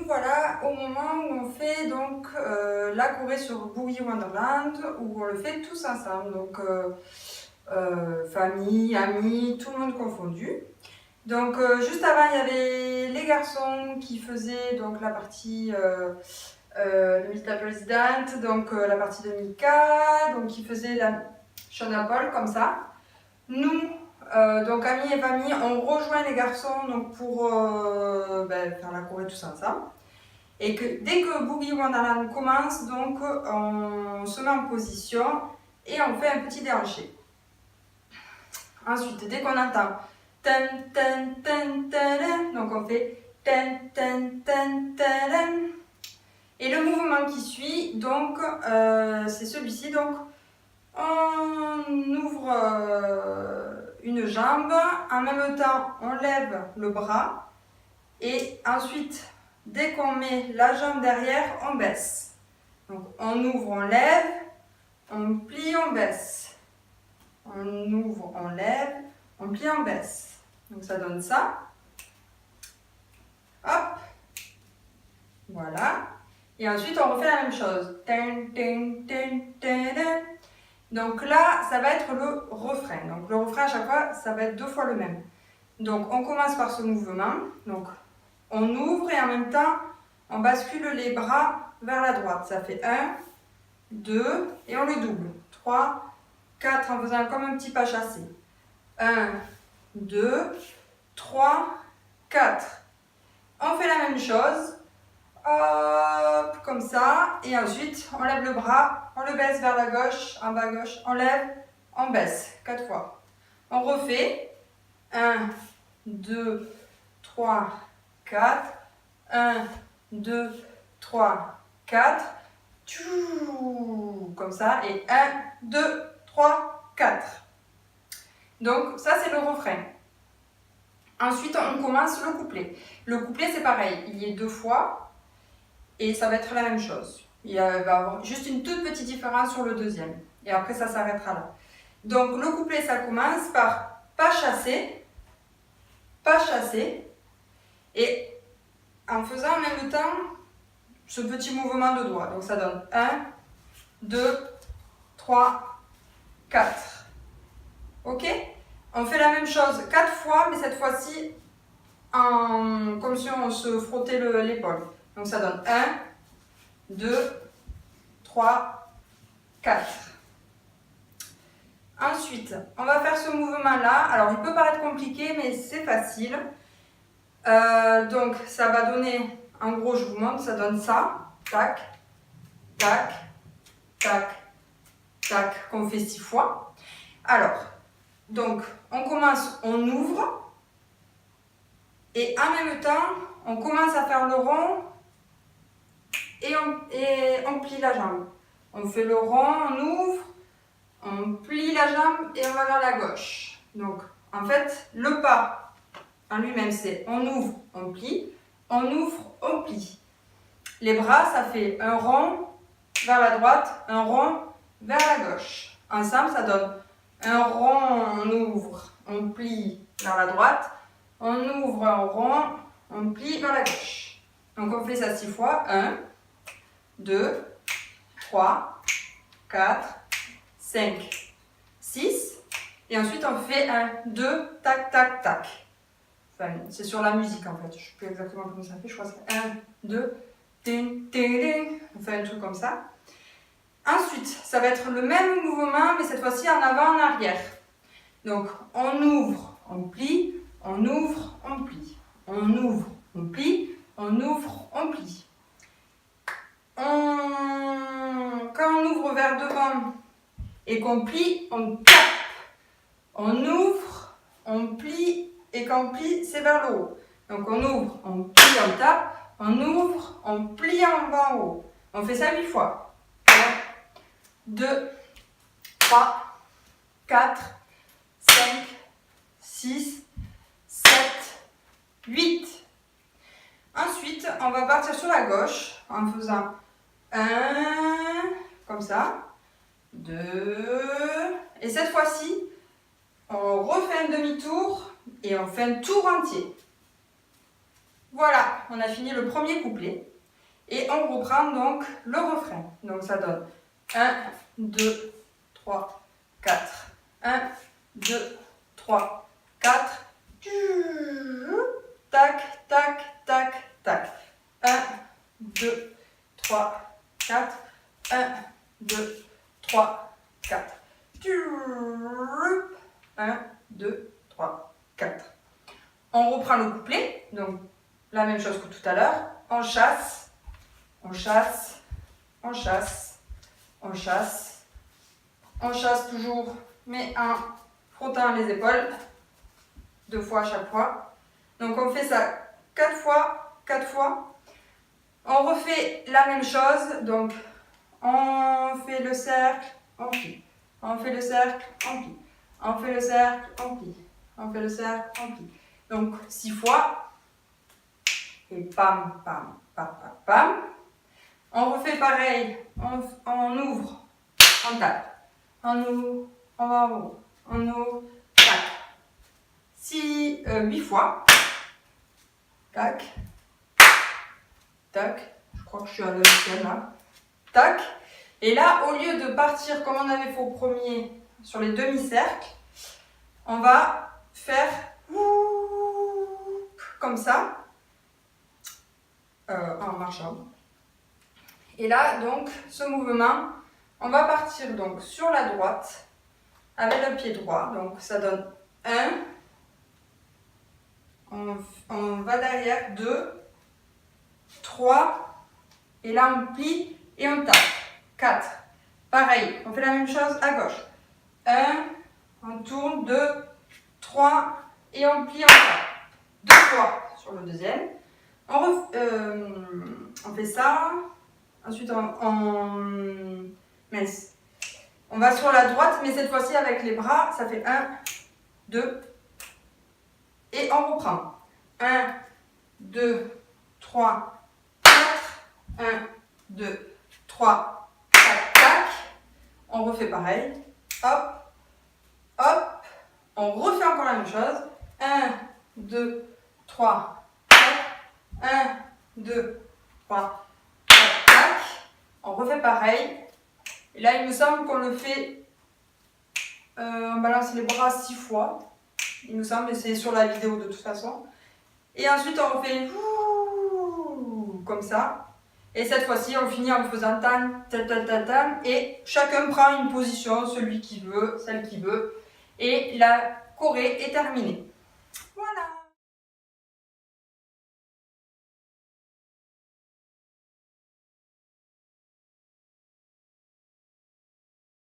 voilà au moment où on fait donc la choré sur Boogie Wonderland, où on le fait tous ensemble, donc famille, amis, tout le monde confondu. Donc juste avant il y avait les garçons qui faisaient donc la partie de Mr. President, donc la partie de Mika, donc qui faisait la Shona Paul comme ça. Nous, donc amis et famille, on rejoint les garçons donc pour faire la choré tous ensemble. Et que dès que Boogie Wonderland commence, donc on se met en position et on fait un petit déhanché. Ensuite, dès qu'on entend ten ten ten ten, donc on fait ten ten ten ten. Et le mouvement qui suit, donc c'est celui-ci. Donc on ouvre une jambe, en même temps on lève le bras et ensuite dès qu'on met la jambe derrière, on baisse. Donc on ouvre, on lève, on plie, on baisse. On ouvre, on lève, on plie, on baisse. Donc ça donne ça. Hop. Voilà. Et ensuite on refait la même chose. Donc là, ça va être le refrain. Donc le refrain à chaque fois, ça va être 2 fois le même. Donc on commence par ce mouvement. Donc on ouvre et en même temps, on bascule les bras vers la droite. Ça fait 1, 2 et on le double. 3, 4 en faisant comme un petit pas chassé. 1, 2, 3, 4. On fait la même chose. Hop, comme ça. Et ensuite, on lève le bras, on le baisse vers la gauche, en bas à gauche. On lève, on baisse. 4 fois. On refait. 1, 2, 3, 4. 1, 2, 3, 4. Comme ça. Et 1, 2, 3, 4. Donc, ça, c'est le refrain. Ensuite, on commence le couplet. Le couplet, c'est pareil. Il y est 2 fois. Et ça va être la même chose. Il va y avoir juste une toute petite différence sur le deuxième. Et après, ça s'arrêtera là. Donc, le couplet, ça commence par pas chassé. Et en faisant en même temps ce petit mouvement de doigt. Donc, ça donne 1, 2, 3, 4. Ok? On fait la même chose 4 fois, mais cette fois-ci, comme si on se frottait l'épaule. Donc, ça donne 1, 2, 3, 4. Ensuite, on va faire ce mouvement-là. Alors, il peut paraître compliqué, mais c'est facile. Donc, ça va donner, en gros, je vous montre, ça donne ça. Tac, tac, tac, tac, qu'on fait 6 fois. Alors, donc, on commence, on ouvre. Et en même temps, on commence à faire le rond et on plie la jambe. On fait le rond, on ouvre, on plie la jambe et on va vers la gauche. Donc, en fait, le pas en lui-même, c'est on ouvre, on plie, on ouvre, on plie. Les bras, ça fait un rond vers la droite, un rond vers la gauche. Ensemble, ça donne un rond, on ouvre, on plie vers la droite, on ouvre un rond, on plie vers la gauche. Donc, on fait ça 6 fois. 1, 2, 3, 4, 5, 6. Et ensuite, on fait 1, 2, tac, tac, tac. Enfin, c'est sur la musique en fait. Je ne sais plus exactement comment ça fait. Je crois que c'est 1, 2, ting, ting, ting. On fait un truc comme ça. Ensuite, ça va être le même mouvement, mais cette fois-ci en avant, en arrière. Donc, on ouvre, on plie, on ouvre, on plie. On ouvre, on plie, on ouvre, on plie. Quand on ouvre vers devant et qu'on plie, on tape. On ouvre, on plie et quand on plie, c'est vers le haut. Donc on ouvre, on plie, on tape. On ouvre, on plie en bas en haut. On fait ça 8 fois. 1, 2, 3, 4, 5, 6, 7, 8. Ensuite, on va partir sur la gauche en faisant 1, comme ça, 2, et cette fois-ci, on refait un demi-tour et on fait un tour entier. Voilà, on a fini le premier couplet. Et on reprend donc le refrain. Donc ça donne 1, 2, 3, 4. 1, 2, 3, 4. Tac, tac, tac, tac. 1, 2, 3, 4. 1, 2, 3, 4. 1, 2, 3, 4. On reprend le couplet. Donc la même chose que tout à l'heure. On chasse, on chasse, on chasse, on chasse. On chasse toujours, mais en frottant les épaules. 2 fois à chaque fois. Donc on fait ça 4 fois, 4 fois. On refait la même chose. Donc on fait le cercle, on plie. On fait le cercle, on plie. On fait le cercle, on plie. On fait le cercle, on plie. Donc 6 fois. Et pam, pam, pam, pam, pam. On refait pareil. On ouvre, on tape. On ouvre, on va en haut. On ouvre, tac. 8 fois. Tac. Tac. Je crois que je suis à la 8e là. Tac. Et là, au lieu de partir comme on avait fait au premier sur les demi-cercles, on va faire comme ça en marchant. Et là, donc, ce mouvement, on va partir donc sur la droite avec le pied droit. Donc, ça donne 1. On va derrière 2, 3. Et là, on plie et on tape. 4. Pareil, on fait la même chose à gauche. 1, on tourne, 2, 3, et on plie, on tape. 2 fois sur le deuxième. On fait ça. Ensuite, mince. On va sur la droite, mais cette fois-ci avec les bras. Ça fait 1, 2. Et on reprend. 1, 2, 3, 4. 1, 2, 3, 4, tac. On refait pareil. Hop, hop. On refait encore la même chose. 1, 2, 3, 4. 1, 2, 3, 4, tac. On refait pareil. Et là, il me semble qu'on le fait. On balance les bras 6 fois. Il me semble, mais c'est sur la vidéo de toute façon. Et ensuite, on refait comme ça. Et cette fois-ci, on finit en faisant tam, tam, tam, tam, tam. Et chacun prend une position, celui qui veut, celle qui veut. Et la choré est terminée.